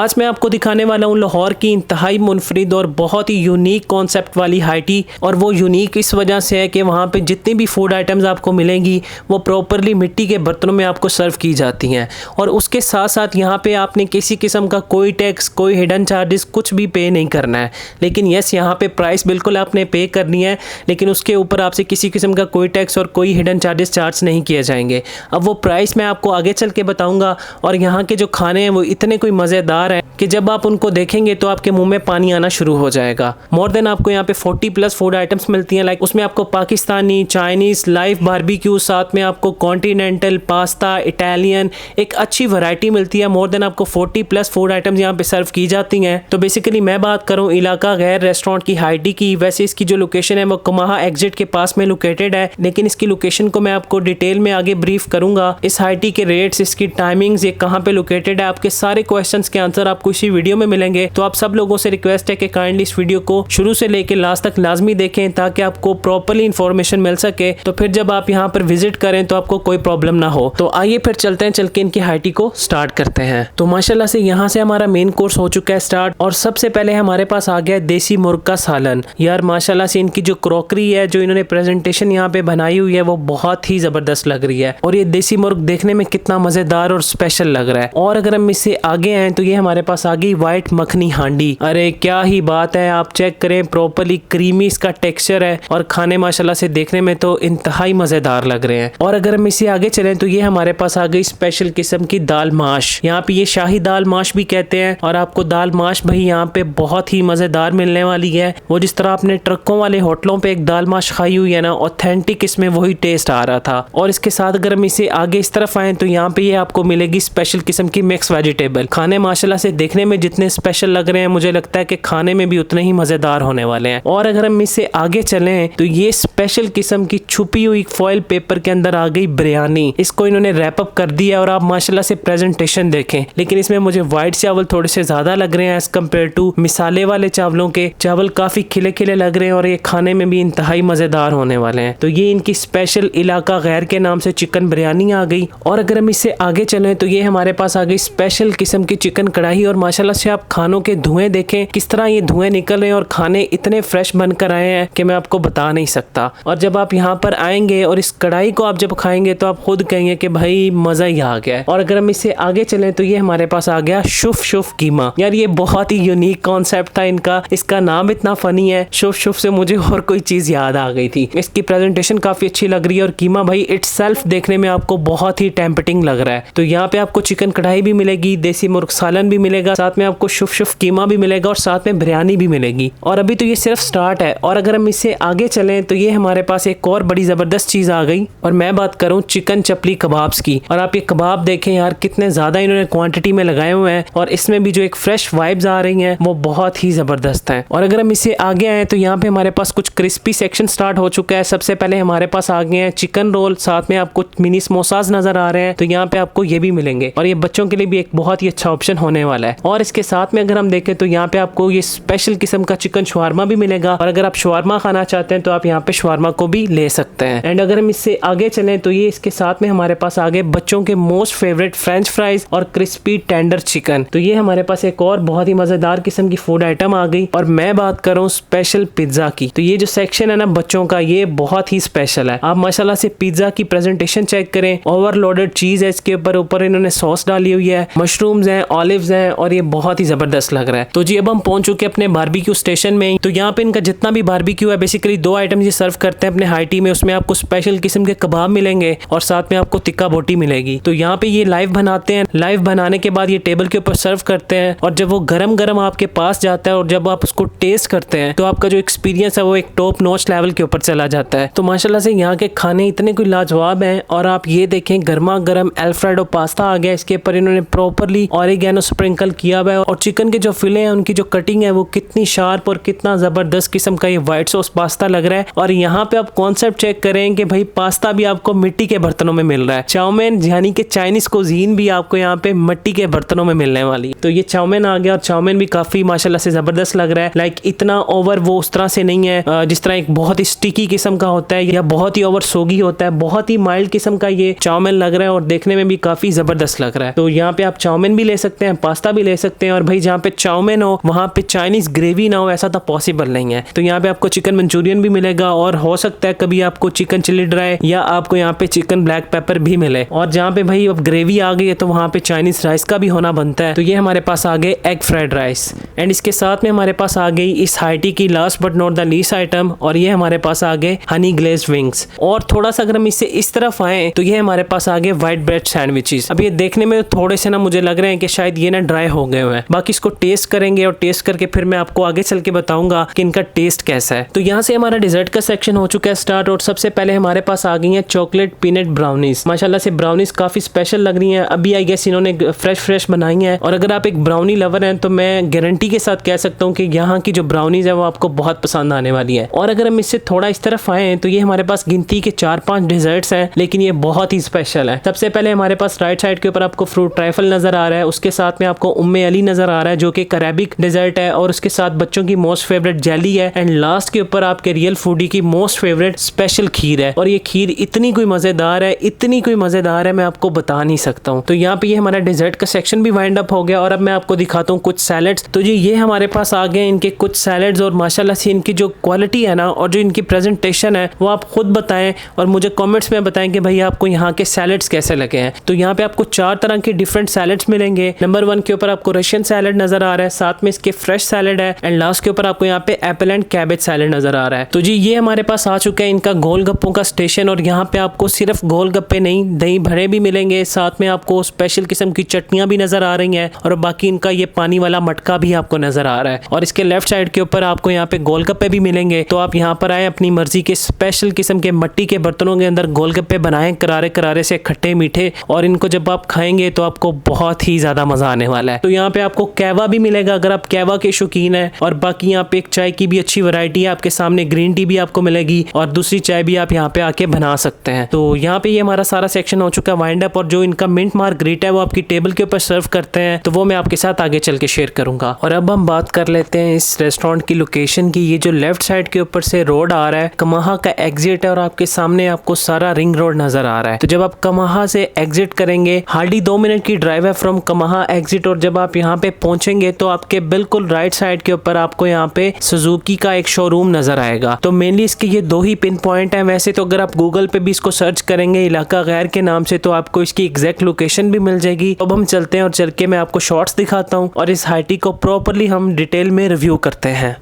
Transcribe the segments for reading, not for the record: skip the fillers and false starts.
आज मैं आपको दिखाने वाला हूँ लाहौर की इंतहाई मुनफरिद और बहुत ही यूनिक कॉन्सेप्ट वाली हाई टी। और वो यूनिक इस वजह से है कि वहाँ पे जितनी भी फूड आइटम्स आपको मिलेंगी वो प्रॉपरली मिट्टी के बर्तनों में आपको सर्व की जाती हैं। और उसके साथ साथ यहाँ पे आपने किसी किस्म का कोई टैक्स, कोई हिडन चार्जेस कुछ भी पे नहीं करना है। लेकिन यस, यहाँ पे प्राइस बिल्कुल आपने पे करनी है, लेकिन उसके ऊपर आपसे किसी किस्म का कोई टैक्स और कोई हिडन चार्जेस चार्ज नहीं किए जाएंगे। अब वो प्राइस मैं आपको आगे चल के बताऊँगा। और यहाँ के जो खाने हैं वो इतने कोई मज़ेदार हैं कि जब आप उनको देखेंगे तो आपके मुंह में पानी आना शुरू हो जाएगा। मोर देन आपको यहाँ पे 40+ फूड आइटम्स मिलती हैं। लाइक उसमें आपको पाकिस्तानी, चाइनीज़, लाइव बारबेक्यू, साथ में आपको कॉन्टिनेंटल, पास्ता, इटालियन, एक अच्छी वैरायटी मिलती है। मोर देन आपको 40+ फूड आइटम्स यहाँ पे सर्व की जाती हैं। तो बेसिकली मैं बात करूँ इलाका गैर रेस्टोरेंट की हाई टी की, वैसे इसकी जो लोकेशन है वो कमाहा एग्जिट के पास में लोकेटेड है, लेकिन इसकी लोकेशन को मैं आपको डिटेल में आगे ब्रीफ करूंगा। इस हाई टी के रेट्स, इसकी टाइमिंग्स, ये कहाँ पे लोकेटेड है, आपके सारे क्वेश्चंस के आंसर आपको इसी वीडियो में मिलेंगे। तो आप सब लोगों से रिक्वेस्ट है कि काइंडली इस वीडियो को शुरू से लेकर लास्ट तक लाजमी देखें ताकि आपको प्रॉपर्ली इंफॉर्मेशन मिल सके। तो फिर जब आप यहाँ पर विजिट करें तो आपको कोई प्रॉब्लम ना हो। तो आइए फिर चलते हैं, चल के इनकी हाई टी को स्टार्ट करते हैं। तो माशाल्लाह से यहाँ से हमारा मेन कोर्स हो चुका है स्टार्ट। और सबसे पहले हमारे पास आ गया देसी मुर्ग का सालन। यार माशाल्लाह से इनकी जो क्रॉकरी है, जो इन्होंने प्रेजेंटेशन यहाँ पे बनाई हुई है, वो बहुत ही जबरदस्त लग रही है। और ये देसी मुर्ग देखने में कितना मजेदार और स्पेशल लग रहा है। और अगर हम इससे आगे आए तो ये हमारे पास आ गई व्हाइट मखनी हांडी। अरे क्या ही बात है, आप चेक करें, प्रॉपर्ली क्रीमी इसका टेक्सचर है और खाने माशाल्लाह से देखने में तो इंतहाई मजेदार लग रहे हैं। और अगर हम इससे आगे चलें तो ये हमारे पास आ गई स्पेशल किस्म की दाल माश। यहाँ पे ये शाही दाल माश भी कहते हैं। और आपको दाल माश भाई यहाँ पे बहुत ही मजेदार मिलने वाली है। वो जिस तरह आपने ट्रकों वाले होटलों पे एक दाल माश खाई हुई है ना, ऑथेंटिक इसमें वही टेस्ट आ रहा था। और इसके साथ अगर हम इसे आगे इस तरफ आए तो यहाँ पे ये आपको मिलेगी स्पेशल किस्म की मिक्स वेजिटेबल। खाने माशाल्लाह से देखने में जितने स्पेशल लग रहे हैं, मुझे लगता है कि खाने में भी उतने ही मजेदार होने वाले हैं। और अगर हम इससे आगे चलें तो ये स्पेशल किस्म की छुपी हुई फॉइल पेपर के अंदर आ गई बिरयानी। इसको इन्होंने रैप अप कर दिया और आप माशाल्लाह से प्रेजेंटेशन देखें। लेकिन इसमें मुझे व्हाइट चावल थोड़े से ज्यादा लग रहे हैं एज कम्पेयर टू मिसाले वाले चावलों के। चावल काफी खिले खिले लग रहे हैं और ये खाने में भी इंतहाई मजेदार होने वाले हैं। तो ये इनकी स्पेशल इलाका गैर के नाम से चिकन बिरयानी आ गई। और अगर हम इससे आगे चलें तो ये हमारे पास आ गई स्पेशल किस्म की चिकन कढ़ाई। और माशाल्लाह से आप खानों के धुएं देखें, किस तरह ये धुएं निकल रहे हैं और खाने इतने फ्रेश बनकर आए हैं कि मैं आपको बता नहीं सकता। और जब आप यहाँ पर आएंगे और इस कढ़ाई को आप जब खाएंगे तो आप खुद कहेंगे कि भाई मजा ही आ गया है। और अगर हम इससे आगे चलें तो ये हमारे पास आ गया शुफ शुफ कीमा। यार ये बहुत ही यूनिक कॉन्सेप्ट था इनका, इसका नाम इतना फनी है। शुफ शुफ से मुझे और कोई चीज याद आ गई थी। इसकी प्रेजेंटेशन काफी अच्छी लग रही है और कीमा भाई इटसेल्फ देखने में आपको बहुत ही टेम्पटिंग लग रहा है। तो यहाँ पे आपको चिकन कढ़ाई भी मिलेगी, देसी मुर्ग सालन भी मिलेगा, साथ में आपको शुफ शुफ कीमा भी मिलेगा और साथ में बिरयानी भी मिलेगी। और अभी तो ये सिर्फ स्टार्ट है। और अगर हम इससे आगे चलें तो ये हमारे पास एक और बड़ी जबरदस्त चीज आ गई और मैं बात करूं चिकन चपली कबाब्स की। और आप ये कबाब देखें यार, कितने ज्यादा इन्होंने क्वांटिटी में लगाए हुए हैं और इसमें भी जो एक फ्रेश वाइब्स आ रही हैं वो बहुत ही जबरदस्त है। और अगर हम इससे आगे आए तो यहाँ पे हमारे पास कुछ क्रिस्पी सेक्शन स्टार्ट हो चुका है। सबसे पहले हमारे पास आ गए हैं चिकन रोल, साथ में आपको मिनी समोसाज नजर आ रहे हैं। तो यहाँ पे आपको ये भी मिलेंगे और ये बच्चों के लिए भी एक बहुत ही अच्छा ऑप्शन होने वाला है। और इसके साथ में अगर हम देखें तो यहाँ पे आपको ये स्पेशल किस्म का चिकन शवारमा भी मिलेगा। और अगर आप शवारमा खाना चाहते हैं तो आप यहाँ पे शवारमा को भी ले सकते हैं। एंड अगर हम इससे आगे चलें तो ये इसके साथ में हमारे पास आ गए बच्चों के मोस्ट फेवरेट फ्रेंच फ्राइज और क्रिस्पी टेंडर चिकन। तो ये हमारे पास एक और बहुत ही मजेदार किस्म की फूड आइटम आ गई। और मैं बात कर रहा हूँ स्पेशल पिज्जा की। तो ये जो सेक्शन है ना बच्चों का, ये बहुत ही स्पेशल है। आप माशाल्लाह से पिज्जा की प्रेजेंटेशन चेक करें, ओवरलोडेड चीज है इसके ऊपर इन्होंने सॉस डाली हुई है, मशरूम्स हैं, ऑलिव्स हैं और ये बहुत ही जबरदस्त लग रहा है। तो जी अब हम पहुंच चुके अपने बारबेक्यू स्टेशन में। तो यहाँ पे इनका जितना भी बारबेक्यू है, बेसिकली 2 आइटम ये सर्व करते हैं अपने हाई टी में। उसमें आपको स्पेशल किस्म के कबाब मिलेंगे और साथ में आपको तिक्का बोटी मिलेगी। तो यहाँ पे ये लाइव बनाते हैं, लाइव बनाने के बाद ये टेबल के ऊपर सर्व करते हैं और जब वो गरम गरम आपके पास जाता है और जब आप उसको टेस्ट करते हैं तो आपका जो एक्सपीरियंस है वो एक टॉप नॉच लेवल के ऊपर चला जाता है। तो माशाल्लाह से यहाँ के खाने इतने कोई लाजवाब हैं। और आप ये देखें, गर्मा गर्म अल्फ्रेडो पास्ता आ गया। इसके ऊपर इन्होंने प्रॉपर्ली ऑरिगेनो स्प्रिंकल किया हुआ है और चिकन के जो फिले हैं उनकी जो कटिंग है वो कितनी शार्प और कितना जबरदस्त किस्म का ये व्हाइट सॉस पास्ता लग रहा है। और यहाँ पे आप कॉन्सेप्ट चेक करें कि भाई पास्ता भी आपको मिट्टी के बर्तनों में मिल रहा है। चाउमीन यानी कि चाइनीज कुजीन भी आपको यहाँ पे मिट्टी के बर्तनों में मिलने वाली। तो ये चाउमीन आ गया और चाउमीन भी काफी माशाल्लाह से जबरदस्त लग रहा है। लाइक इतना ओवर वो उस तरह से नहीं है जिस तरह एक बहुत ही स्टिकी किस्म का होता है या बहुत ही ओवर सोगी होता है। बहुत ही माइल्ड किस्म का ये चाउमीन लग रहा है और देखने में भी काफी जबरदस्त लग रहा है। तो यहाँ पे आप चाउमीन भी ले सकते हैं, पास्ता भी ले सकते हैं, और भाई जहाँ पे चाउमीन हो वहाँ पे चाइनीज ग्रेवी ना हो, ऐसा तो पॉसिबल नहीं है। तो यहाँ पे आपको चिकन मंचूरियन भी मिलेगा, और हो सकता है कभी आपको चिकन चिली ड्राई या आपको यहाँ पे चिकन ब्लैक पेपर भी मिले। और जहाँ पे भाई अब ग्रेवी आ गई है तो वहाँ पे चाइनीज राइस का भी होना बनता है। तो ये हमारे पास आ गए एग फ्राइड राइस, एंड इसके साथ में हमारे पास आ गई इस हाइटी की last but not the least item, और ये हमारे पास आ गए हनी ग्लेज्ड विंग्स। और थोड़ा सा अगर हम इससे इस तरफ आए तो ये हमारे पास आ गए व्हाइट ब्रेड सैंडविचेस। अब ये देखने में थोड़े से ना मुझे लग रहे हैं कि शायद ये ना ड्राई हो गए हुए हैं, बाकी इसको टेस्ट करेंगे और टेस्ट करके फिर मैं आपको आगे चल के बताऊंगा कि इनका टेस्ट कैसा है। तो यहाँ से हमारा डिजर्ट का सेक्शन हो चुका है स्टार्ट, और सबसे पहले हमारे पास आ गई है चॉकलेट पीनट ब्राउनीज। माशाल्लाह से ब्राउनीज काफी स्पेशल लग रही हैं, अभी आई गेस इन्होंने फ्रेश बनाई है। और अगर आप एक ब्राउनी लवर हैं तो मैं गारंटी के साथ कह सकता हूँ कि यहाँ की जो ब्राउनीज है वो आपको बहुत पसंद आने वाली है। और अगर हम इससे थोड़ा इस तरफ आए तो ये हमारे पास गिनती के 4-5 डिजर्ट्स हैं, लेकिन ये बहुत ही स्पेशल है। सबसे पहले हमारे पास राइट साइड के ऊपर आपको फ्रूट ट्राइफल नजर आ रहा है, उसके साथ में आपको उम्मे अली नजर आ रहा है जो कि अरेबिक डिजर्ट है, और उसके साथ बच्चों की मोस्ट फेवरेट जेली है, एंड लास्ट के ऊपर आपके रियल फूडी की मोस्ट फेवरेट स्पेशल खीर है। और ये खीर इतनी कोई मजेदार है, इतनी कोई मजेदार है, मैं आपको बता नहीं सकता हूँ। तो यहाँ पे ये हमारा डिजर्ट का सेक्शन भी वाइंड अप हो गया, और अब मैं आपको दिखाता हूँ कुछ सैलेड्स। तो जी ये हमारे पास आ गए इनके कुछ सैलेड्स, और माशाल्लाह से इनकी जो क्वालिटी है ना और जो इनकी प्रेजेंटेशन है वो आप खुद बताएं और मुझे कमेंट्स में बताएं कि भाई आपको यहाँ के सैलेड्स कैसे लगे हैं। तो यहाँ पे आपको 4 तरह के डिफरेंट सैलेड्स मिलेंगे। नंबर 1 के ऊपर आपको रशियन सैलेड नजर आ रहा है, साथ में इसके फ्रेश सैलेड है, एंड लास्ट के ऊपर आपको यहाँ पे एप्पल एंड कैबेज सैलेड नजर आ रहा है। तो जी ये हमारे पास आ चुका है इनका गोलगप्पों का स्टेशन, और यहाँ पे आपको सिर्फ गोलगप्पे नहीं दही भरे भी मिलेंगे, साथ में आपको स्पेशल किस्म की चटनियां भी नजर आ रही हैं, और बाकी इनका ये पानी वाला मटका भी आपको नजर आ रहा है। और इसके लेफ्ट साइड के ऊपर आपको यहाँ पे गोलगप्पे भी मिलेंगे। तो आप यहाँ पर आए अपनी मर्जी के स्पेशल किस्म के मट्टी के बर्तनों के अंदर गोलगप्पे बनाएं, करारे करारे से खट्टे मीठे, और इनको जब आप खाएंगे तो आपको बहुत ही ज्यादा मजा आने वाला है। तो यहाँ पे आपको कहवा भी मिलेगा अगर आप कहवा के शौकीन है, और बाकी यहाँ पे एक चाय की भी अच्छी वैरायटी है आपके सामने, ग्रीन टी भी आपको मिलेगी, और दूसरी चाय भी आप यहाँ पे आके बना सकते हैं। तो यहाँ पे ये हमारा सारा सेक्शन हो चुका है वाइंड अप, और जो इनका मिंट मार्गरीटा है वो आपकी टेबल के ऊपर सर्व करते हैं, तो वो मैं आपके साथ आगे चल के शेयर करूंगा। और अब हम बात कर लेते हैं इस रेस्टोरेंट की लोकेशन की। ये जो लेफ्ट साइड के ऊपर से रोड आ रहा है कमाहा का एग्जिट है, और आपके सामने आपको सारा रिंग रोड नजर आ रहा है। तो जब आप कमाहा से एग्जिट करेंगे, हार्डली 2 मिनट की ड्राइव है फ्रॉम कमाहा एग्जिट, और जब आप यहाँ पे पहुंचेंगे तो आपके बिल्कुल राइट साइड के ऊपर आपको यहाँ पे सुजुकी का एक शोरूम नजर आएगा। तो मेनली इसके ये 2 ही पिन पॉइंट है। वैसे तो अगर आप गूगल पे भी इसको सर्च करेंगे इलाका गैर के नाम से तो आपको इसकी एग्जैक्ट लोकेशन भी मिल जाएगी। अब हम चलते हैं और चल के मैं आपको शॉर्ट्स दिखाता हूँ, और इस हाइटी को प्रॉपरली हम डिटेल में रिव्यू करते हैं।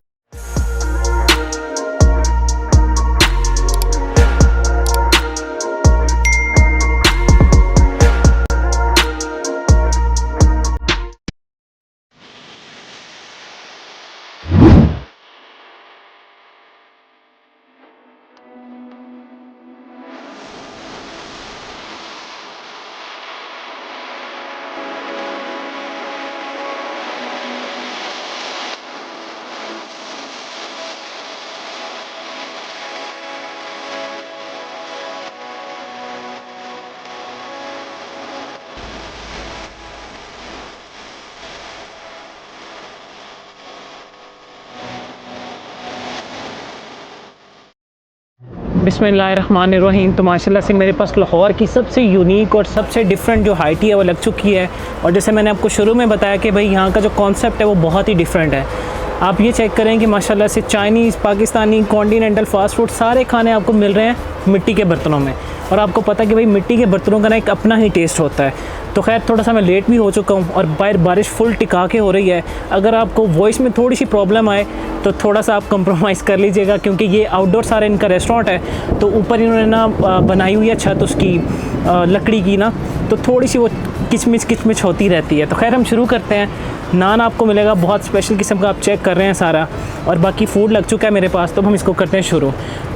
बिस्मिल्लाहिर्रहमानिर्रहीम। तो माशाल्लाह से मेरे पास लाहौर की सबसे यूनिक और सबसे डिफरेंट जो हाइटी है वो लग चुकी है, और जैसे मैंने आपको शुरू में बताया कि भाई यहाँ का जो कॉन्सेप्ट है वो बहुत ही डिफरेंट है। आप ये चेक करें कि माशाल्लाह से Chinese, Pakistani, continental fast food सारे खाने आपको मिल रहे हैं मिट्टी के बर्तनों में, और आपको पता है कि भाई मिट्टी के बर्तनों का ना एक अपना ही टेस्ट होता है। तो खैर थोड़ा सा मैं लेट भी हो चुका हूँ, और बाहर बारिश फुल टिका के हो रही है। अगर आपको वॉइस में थोड़ी सी प्रॉब्लम आए तो थोड़ा सा आप कंप्रोमाइज़ कर लीजिएगा, क्योंकि ये आउटडोर सारा इनका रेस्टोरेंट है, तो ऊपर इन्होंने ना बनाई हुई है छत उसकी लकड़ी की ना, तो थोड़ी सी वो किचमिच होती रहती है। तो खैर हम शुरू करते हैं। नान आपको मिलेगा बहुत स्पेशल किस्म का, आप चेक कर रहे हैं सारा, और बाकी फूड लग चुका है मेरे पास, तो हम इसको करते हैं शुरू।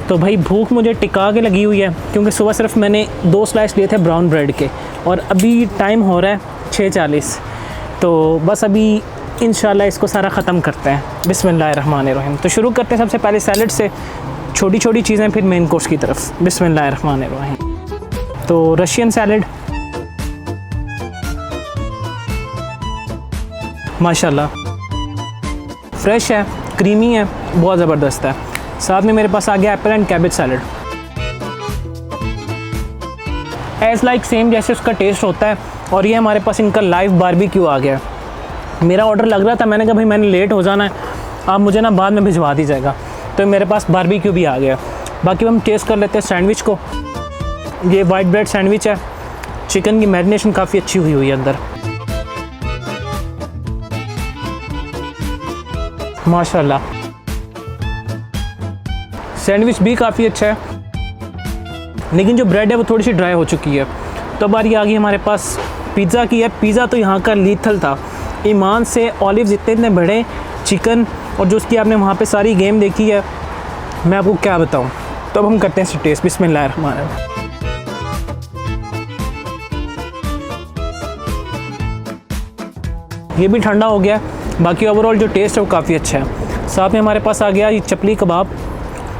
तो भाई भूख मुझे टिका के लगी हुई है, क्योंकि सुबह सिर्फ मैंने 2 स्लाइस लिए थे ब्राउन ब्रेड के, और अभी टाइम हो रहा है 6:40, तो बस अभी इंशाल्लाह इसको सारा ख़त्म करते हैं। बिस्मिल्लाहिर्रहमानिर्रहीम। तो शुरू करते हैं सबसे पहले सैलड से, छोटी छोटी चीज़ें फिर मेन कोर्स की तरफ। बिस्मिल्लाहिर्रहमानिर्रहीम। तो रशियन सैलड माशाल्लाह फ्रेश है, क्रीमी है, बहुत ज़बरदस्त है। साथ में मेरे पास आ गया apple and cabbage salad, as like same जैसे उसका टेस्ट होता है। और ये हमारे पास इनका लाइव बारबेक्यू आ गया, मेरा ऑर्डर लग रहा था, मैंने कहा भाई मैंने लेट हो जाना है, आप मुझे ना बाद में भिजवा दीजिएगा। तो मेरे पास बारबेक्यू भी आ गया। बाकी हम टेस्ट कर लेते हैं सैंडविच को। ये वाइट ब्रेड सैंडविच है, चिकन की मैरिनेशन काफ़ी अच्छी हुई है अंदर, माशाल्लाह। सैंडविच भी काफ़ी अच्छा है, लेकिन जो ब्रेड है वो थोड़ी सी ड्राई हो चुकी है। तो बारी आ गई हमारे पास पिज़्ज़ा की है। पिज़्ज़ा तो यहाँ का लीथल था, ईमान से ऑलिव्स इतने बड़े, चिकन, और जो उसकी आपने वहाँ पे सारी गेम देखी है, मैं आपको क्या बताऊँ। तो अब हम करते हैं इसे टेस्ट। बिस्मिल्लाहिर्रहमानिर्रहीम। ये भी ठंडा हो गया। बाकी ओवरऑल जो टेस्ट है वो काफ़ी अच्छा है। साथ में हमारे पास आ गया ये चपली कबाब।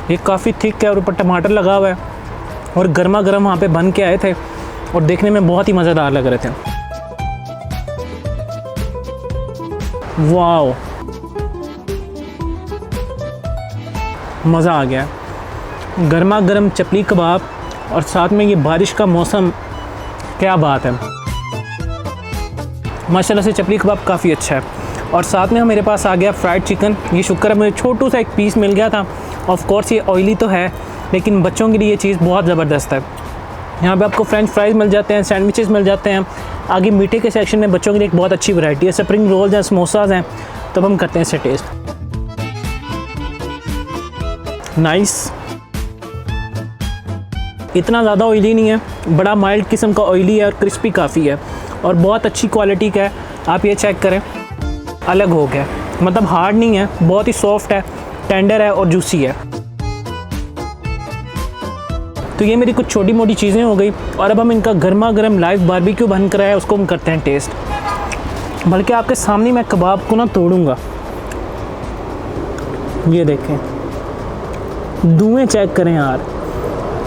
ये काफ़ी थिक है और ऊपर टमाटर लगा हुआ है, और गर्मा गर्म वहाँ पे बन के आए थे और देखने में बहुत ही मज़ेदार लग रहे थे। वाओ, मज़ा आ गया। गर्मा गर्म चपली कबाब और साथ में ये बारिश का मौसम, क्या बात है। माशाल्लाह से चपली कबाब काफ़ी अच्छा है। और साथ में मेरे पास आ गया फ्राइड चिकन। ये शुक्र है मुझे छोटू सा एक पीस मिल गया था। ऑफ कोर्स ये ऑयली तो है, लेकिन बच्चों के लिए ये चीज़ बहुत ज़बरदस्त है। यहाँ पे आपको फ्रेंच फ्राइज़ मिल जाते हैं, सैंडविचेस मिल जाते हैं। आगे मीठे के सेक्शन में बच्चों के लिए एक बहुत अच्छी वैरायटी है, स्प्रिंग रोल्स हैं, समोसाज हैं। तो हम करते हैं इसे टेस्ट। नाइस, इतना ज़्यादा ऑयली नहीं है, बड़ा माइल्ड किस्म का ऑयली है और क्रिस्पी काफ़ी है और बहुत अच्छी क्वालिटी का है। आप ये चेक करें, अलग हो गया, मतलब हार्ड नहीं है, बहुत ही सॉफ्ट है, टेंडर है और जूसी है। तो ये मेरी कुछ छोटी मोटी चीज़ें हो गई। और अब हम इनका गर्मा गर्म लाइव बारबेक्यू बन कर है, उसको हम करते हैं टेस्ट। बल्कि आपके सामने मैं कबाब को ना तोड़ूंगा। ये देखें, धुएँ चेक करें यार,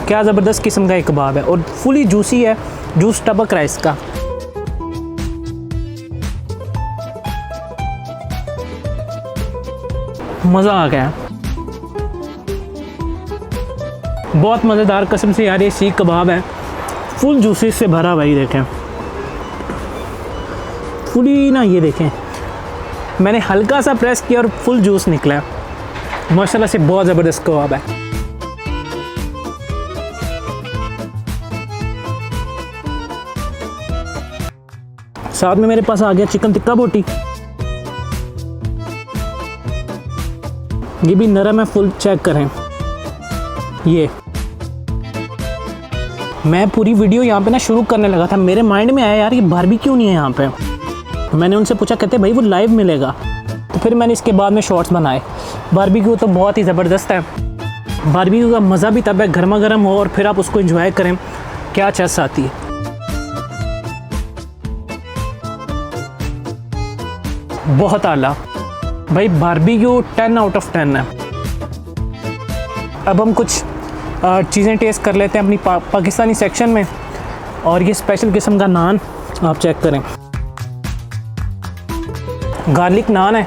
क्या ज़बरदस्त किस्म का एक कबाब है और फुली जूसी है, जूस टपक रहा है इसका। मज़ा आ गया, बहुत मज़ेदार कसम से यार। ये सीख कबाब है, फुल जूसी से भरा हुआ। ये देखें फुली ना, ये देखें मैंने हल्का सा प्रेस किया और फुल जूस निकला। माशाल्लाह से बहुत ज़बरदस्त कबाब है। साथ में मेरे पास आ गया चिकन टिक्का बोटी। ये भी नरम है, फुल चेक करें। ये मैं पूरी वीडियो यहाँ पे ना शुरू करने लगा था, मेरे माइंड में आया यार ये बारबेक्यू नहीं है यहाँ पे। मैंने उनसे पूछा, कहते भाई वो लाइव मिलेगा। तो फिर मैंने इसके बाद में शॉर्ट्स बनाए। बारबेक्यू तो बहुत ही ज़बरदस्त है। बारबेक्यू का मज़ा भी तब है गर्मा गर्म हो और फिर आप उसको एंजॉय करें, क्या चस आती है। बहुत आला भाई, बारबेक्यू 10 आउट ऑफ 10 है। अब हम कुछ चीज़ें टेस्ट कर लेते हैं अपनी पाकिस्तानी सेक्शन में। और ये स्पेशल किस्म का नान आप चेक करें, गार्लिक नान है।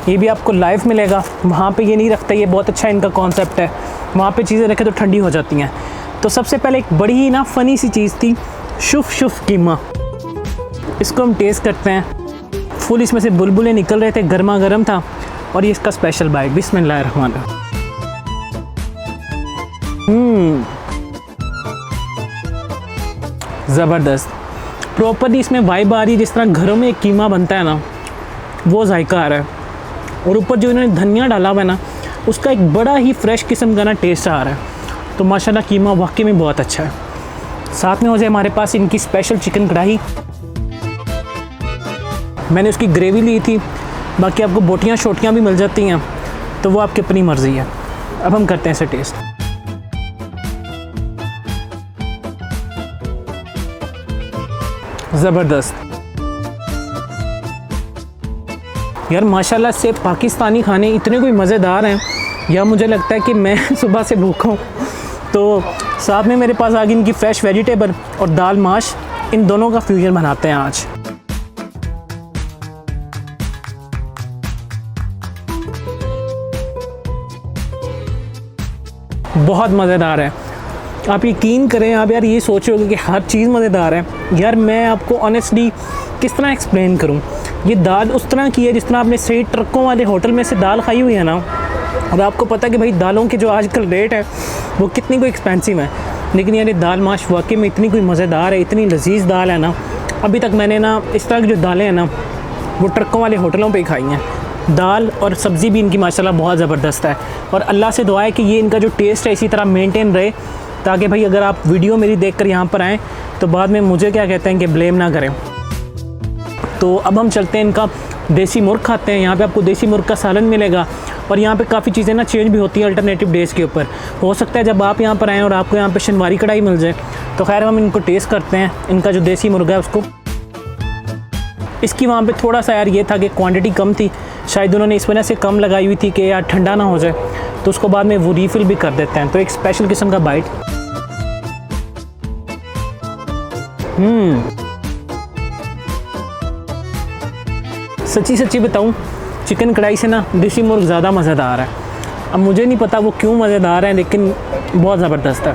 ये भी आपको लाइव मिलेगा, वहाँ पे ये नहीं रखता। ये बहुत अच्छा इनका कॉन्सेप्ट है, वहाँ पे चीज़ें रखें तो ठंडी हो जाती हैं। तो सबसे पहले एक बड़ी ही ना फ़नी सी चीज़ थी, शुफ शुफ कीमा। इसको हम टेस्ट करते हैं। फुल इसमें से बुलबुलें निकल रहे थे, गर्मा गर्म था। और ये इसका स्पेशल बाइट। बिस्मिल्लाहिर्रहमानिर्रहीम। ज़बरदस्त, प्रॉपरली इसमें वाइब आ रही है, जिस तरह घरों में एक कीमा बनता है ना, वो जायका आ रहा है। और ऊपर जो इन्होंने धनिया डाला हुआ है ना, उसका एक बड़ा ही फ्रेश किस्म का ना टेस्ट आ रहा है। तो माशाल्लाह कीमा वाकई में बहुत अच्छा है। साथ में हो जाए हमारे पास इनकी स्पेशल चिकन कढ़ाई। मैंने उसकी ग्रेवी ली थी, बाकी आपको बोटियाँ शोटियाँ भी मिल जाती हैं, तो वो आपकी अपनी मर्ज़ी है। अब हम करते हैं इसे टेस्ट। ज़बरदस्त यार, माशाल्लाह से पाकिस्तानी खाने इतने कोई मज़ेदार हैं, या मुझे लगता है कि मैं सुबह से भूखा हूँ। तो साथ में मेरे पास आ गई इनकी फ्रेश वेजिटेबल और दाल माश, इन दोनों का फ्यूजन बनाते हैं आज। बहुत मज़ेदार है। आप यकीन करें, आप यार ये सोच रहे होगे कि हर चीज़ मज़ेदार है। यार मैं आपको ऑनेस्टली किस तरह एक्सप्लेन करूँ, ये दाल उस तरह की है जिस तरह आपने सही ट्रकों वाले होटल में से दाल खाई हुई है ना, और आपको पता है कि भाई दालों के जो आजकल रेट है वो कितनी कोई एक्सपेंसिव है, लेकिन यार ये दाल माश वाकई में इतनी कोई मज़ेदार है, इतनी लजीज दाल है ना। अभी तक मैंने ना इस तरह की जो दालें हैं ना वो ट्रकों वाले होटलों पे ही खाई हैं। दाल और सब्ज़ी भी इनकी माशाल्लाह बहुत ज़बरदस्त है, और अल्लाह से दुआ है कि ये इनका जो टेस्ट है इसी तरह मेंटेन रहे, ताकि भाई अगर आप वीडियो मेरी देखकर यहाँ पर आएँ तो बाद में मुझे क्या कहते हैं कि ब्लेम ना करें। तो अब हम चलते हैं इनका देसी मुर्ग खाते हैं। यहाँ पे आपको देसी मुर्ग का सालन मिलेगा, और यहाँ पे काफ़ी चीज़ें ना चेंज भी होती हैं अल्टरनेटिव डेज़ के ऊपर। हो सकता है जब आप यहाँ पर आएँ और आपको यहाँ पे शनवारी कढ़ाई मिल जाए, तो खैर हम इनको टेस्ट करते हैं, इनका जो देसी मुर्गा है उसको। इसकी वहाँ पे थोड़ा सा यार ये था कि क्वांटिटी कम थी, शायद उन्होंने इस वजह से कम लगाई हुई थी कि यार ठंडा ना हो जाए, तो उसको बाद में वो रीफ़िल भी कर देते हैं। तो एक स्पेशल किस्म का बाइट। सच्ची बताऊँ, चिकन कढ़ाई से ना देसी मुर्ग ज़्यादा मज़ेदार है। अब मुझे नहीं पता वो क्यों मज़ेदार है, लेकिन बहुत ज़बरदस्त है,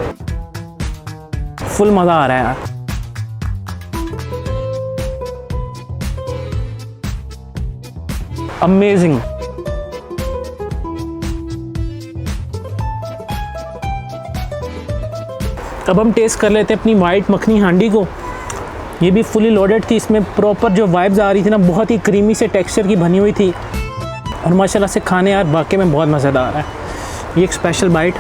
फुल मज़ा आ रहा है यार। अमेजिंग। अब हम टेस्ट कर लेते हैं अपनी वाइट मखनी हांडी को। ये भी फुली लोडेड थी, इसमें प्रॉपर जो वाइब्स आ रही थी ना, बहुत ही क्रीमी से टेक्सचर की बनी हुई थी, और माशाल्लाह से खाने यार वाकई में बहुत मज़ेदार है। ये एक स्पेशल बाइट।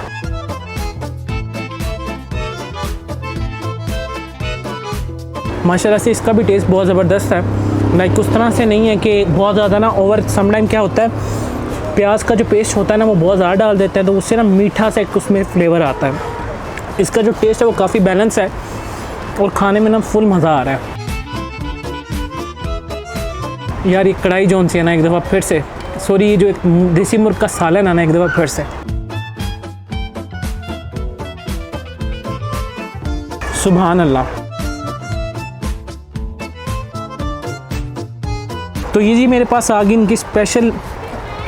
माशाल्लाह से इसका भी टेस्ट बहुत ज़बरदस्त है। लाइक उस तरह से नहीं है कि बहुत ज़्यादा ना ओवर, सम टाइम क्या होता है प्याज का जो पेस्ट होता है ना वो बहुत ज़्यादा डाल देते हैं, तो उससे ना मीठा सा एक उसमें फ्लेवर आता है। इसका जो टेस्ट है वो काफ़ी बैलेंस है, और खाने में ना फुल मज़ा आ रहा है। यार ये कढ़ाई जौन सी है ना, एक दफ़ा फिर से, सॉरी, ये जो एक देसी मुर्ग का सालन है ना, एक दफ़ा फिर से सुभान अल्लाह। तो ये जी मेरे पास आ गई इनकी स्पेशल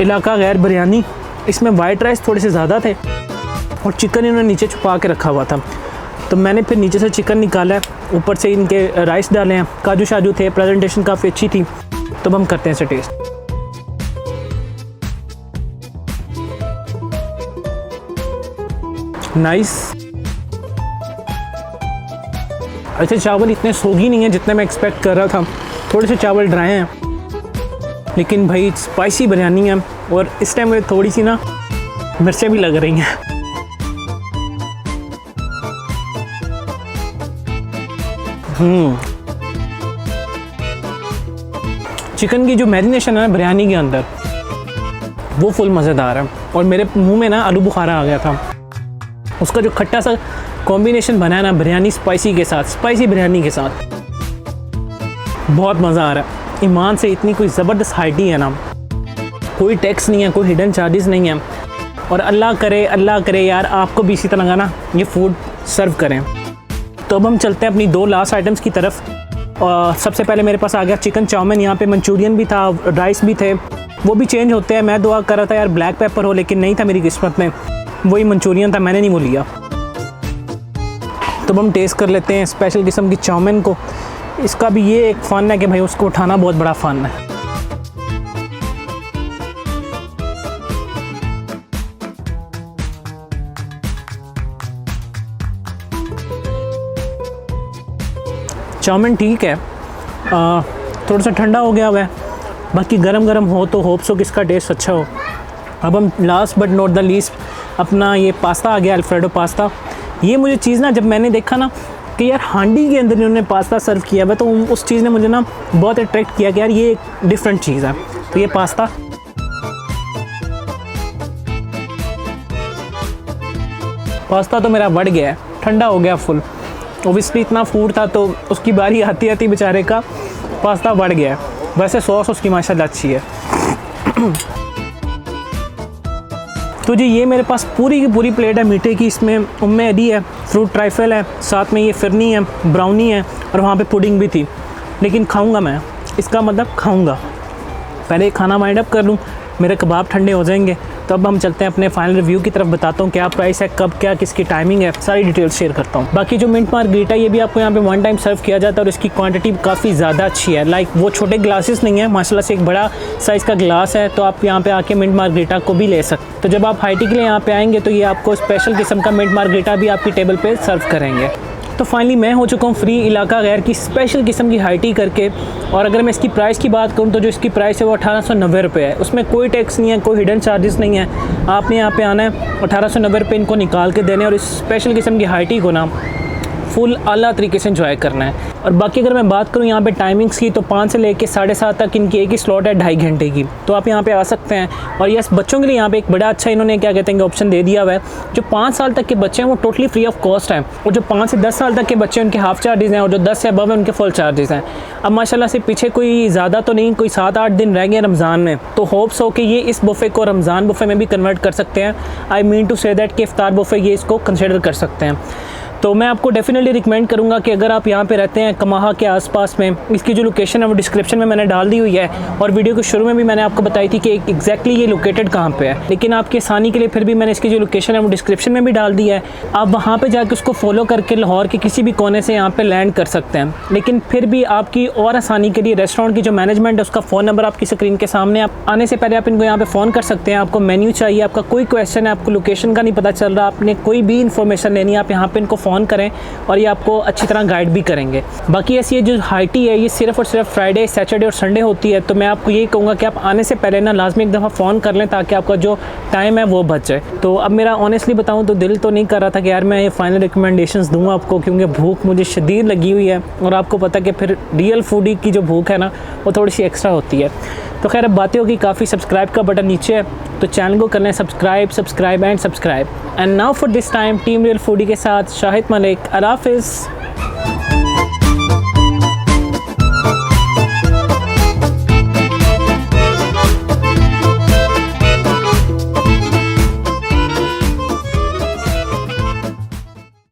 इलाका गैर बिरयानी। इसमें वाइट राइस थोड़े से ज़्यादा थे, और चिकन इन्होंने नीचे छुपा के रखा हुआ था, तो मैंने फिर नीचे से चिकन निकाला है, ऊपर से इनके राइस डाले हैं, काजू शाजू थे, प्रेजेंटेशन काफ़ी अच्छी थी। तो हम करते हैं इसे टेस्ट। नाइस। ऐसे चावल इतने सोगी नहीं है जितने मैं एक्सपेक्ट कर रहा था, थोड़े से चावल ड्राई हैं, लेकिन भाई स्पाइसी बिरयानी है, और इस टाइम मुझे थोड़ी सी ना मिर्चें भी लग रही हैं। चिकन की जो मैरिनेशन है ना बिरयानी के अंदर, वो फुल मज़ेदार है, और मेरे मुंह में ना आलू बुखारा आ गया था। उसका जो खट्टा सा कॉम्बिनेशन बना है ना बिरयानी स्पाइसी के साथ, स्पाइसी बिरयानी के साथ, बहुत मज़ा आ रहा है। ईमान से इतनी कोई ज़बरदस्त हाइटी है ना, कोई टैक्स नहीं है, कोई हिडन चार्जेस नहीं है, और अल्लाह करे यार आपको भी इसी तरह का ना ये फूड सर्व करें। तो अब हम चलते हैं अपनी दो लास्ट आइटम्स की तरफ। और सबसे पहले मेरे पास आ गया चिकन चाउमीन। यहाँ पे मंचूरियन भी था, राइस भी थे, वो भी चेंज होते हैं। मैं दुआ कर रहा था यार ब्लैक पेपर हो, लेकिन नहीं था मेरी किस्मत में, वही मंचूरियन था, मैंने नहीं वो लिया। तो हम टेस्ट कर लेते हैं स्पेशल किस्म की चाउमीन को। इसका भी ये एक फ़न है कि भाई उसको उठाना बहुत बड़ा फ़न है। चाउमीन ठीक है, थोड़ा सा ठंडा हो गया हुआ है, बाकी गरम गरम हो तो होप सो कि इसका टेस्ट अच्छा हो। अब हम last but not the least अपना ये पास्ता आ गया, अल्फ्रेडो पास्ता। ये मुझे चीज़ ना जब मैंने देखा ना कि यार हांडी के अंदर इन्होंने पास्ता सर्व किया हुआ, तो उस चीज़ ने मुझे ना बहुत अट्रैक्ट किया कि यार ये एक डिफरेंट चीज़ है। तो ये पास्ता तो मेरा बढ़ गया है, ठंडा हो गया फुल। ओबियसली इतना फूड था तो उसकी बारी आती आती बेचारे का पास्ता बढ़ गया है। वैसे सॉस उसकी माशाल्लाह अच्छी है। तो जी ये मेरे पास पूरी की पूरी प्लेट है मीठे की। इसमें उम्मे अली है, फ्रूट ट्राइफल है, साथ में ये फिरनी है, ब्राउनी है, और वहाँ पे पुडिंग भी थी। लेकिन खाऊंगा मैं, इसका मतलब खाऊंगा। पहले खाना वाइंड अप कर लूँ, मेरे कबाब ठंडे हो जाएंगे, तो अब हम चलते हैं अपने फाइनल रिव्यू की तरफ, बताता हूँ क्या प्राइस है, कब क्या किसकी टाइमिंग है, सारी डिटेल्स शेयर करता हूँ। बाकी जो मिंट मार्गरीटा ये भी आपको यहाँ पे 1 टाइम सर्व किया जाता है और इसकी क्वांटिटी काफ़ी ज़्यादा अच्छी है। लाइक वो छोटे ग्लासेस नहीं है, माशाल्लाह से एक बड़ा साइज़ का ग्लास है, तो आप यहाँ पे आके मिंट मार्गरीटा को भी ले सकते। तो जब आप हाई टी के लिए यहाँ पे आएंगे तो ये आपको स्पेशल किस्म का मिंट मार्गरीटा भी आपकी टेबल पे सर्व करेंगे। तो फाइनली मैं हो चुका हूँ फ्री इलाका गैर की स्पेशल किस्म की हाई टी करके। और अगर मैं इसकी प्राइस की बात करूँ तो जो इसकी प्राइस है वो 1890 रुपये है। उसमें कोई टैक्स नहीं है, कोई हिडन चार्जेस नहीं है। आपने यहाँ पे आना है, 1890 रुपये इनको निकाल के देने और इस स्पेशल किस्म की हाई टी को ना फुल आला तरीके से एंजॉय करना है। और बाकी अगर मैं बात करूँ यहाँ पे टाइमिंग्स की तो 5 से लेके 7:30 तक इनकी एक ही स्लॉट है 2.5 घंटे की, तो आप यहाँ पे आ सकते हैं। और यस, बच्चों के लिए यहाँ पे एक बड़ा अच्छा इन्होंने क्या कहते हैं ऑप्शन दे दिया हुआ है। जो 5 साल तक के बच्चे हैं वो टोटली फ्री ऑफ कॉस्ट हैं, और जो 5 से 10 साल तक के बच्चे हैं उनके हाफ चार्जेस हैं, और जो 10 से अबव है उनके फुल चार्जेस हैं। अब माशाल्लाह से पीछे कोई ज़्यादा तो नहीं, कोई 7-8 दिन रह गए रमज़ान में, तो होप्स हो कि ये इस बुफ़े को रमज़ान बुफ़े में भी कन्वर्ट कर सकते हैं। I mean to say that कि इफ्तार बुफ़े ये इसको कंसिडर कर सकते हैं। तो मैं आपको डेफिनेटली रिकमेंड करूंगा कि अगर आप यहाँ पे रहते हैं कमाहा के आसपास में, इसकी जो लोकेशन है वो डिस्क्रिप्शन में मैंने डाल दी हुई है, और वीडियो के शुरू में भी मैंने आपको बताई थी कि एग्जैक्टली ये लोकेटेड कहाँ पे है। लेकिन आपकी आसानी के लिए फिर भी मैंने इसकी जो लोकेशन है वो डिस्क्रिप्शन में भी डाल दी है। आप वहाँ पर जाकर उसको फॉलो करके लाहौर के किसी भी कोने से यहाँ पर लैंड कर सकते हैं। लेकिन फिर भी आपकी और आसानी के लिए रेस्टोरेंट की जो मैनेजमेंट है उसका फ़ोन नंबर आपकी स्क्रीन के सामने, आप आने से पहले आप इनको यहाँ पर फ़ोन कर सकते हैं। आपको मेन्यू चाहिए, आपका कोई क्वेश्चन है, आपको लोकेशन का नहीं पता चल रहा, आपने कोई भी इन्फॉर्मेशन लेनी है, आप यहाँ पर इनको फ़ोन करें और ये आपको अच्छी तरह गाइड भी करेंगे। बाकी ऐसी ये जो हाई टी है ये सिर्फ और सिर्फ फ्राइडे, सैटरडे और संडे होती है। तो मैं आपको यही कहूँगा कि आप आने से पहले ना लाजमी एक दफ़ा फ़ोन कर लें ताकि आपका जो टाइम है वो बच जाए। तो अब मेरा ऑनेस्टली बताऊँ तो दिल तो नहीं कर रहा था कि यार मैं ये फाइनल रिकमेंडेशंस दूँ आपको, क्योंकि भूख मुझे शदीद लगी हुई है, और आपको पता है कि फिर रियल फूडी की जो भूख है ना वो थोड़ी सी एक्स्ट्रा होती है। तो खैर अब बातें होगी काफ़ी, सब्सक्राइब का बटन नीचे है तो चैनल को कर लें subscribe and subscribe. And now for this time team real foodie के साथ शाहिद मलिक, अल्लाह हाफ़िज़।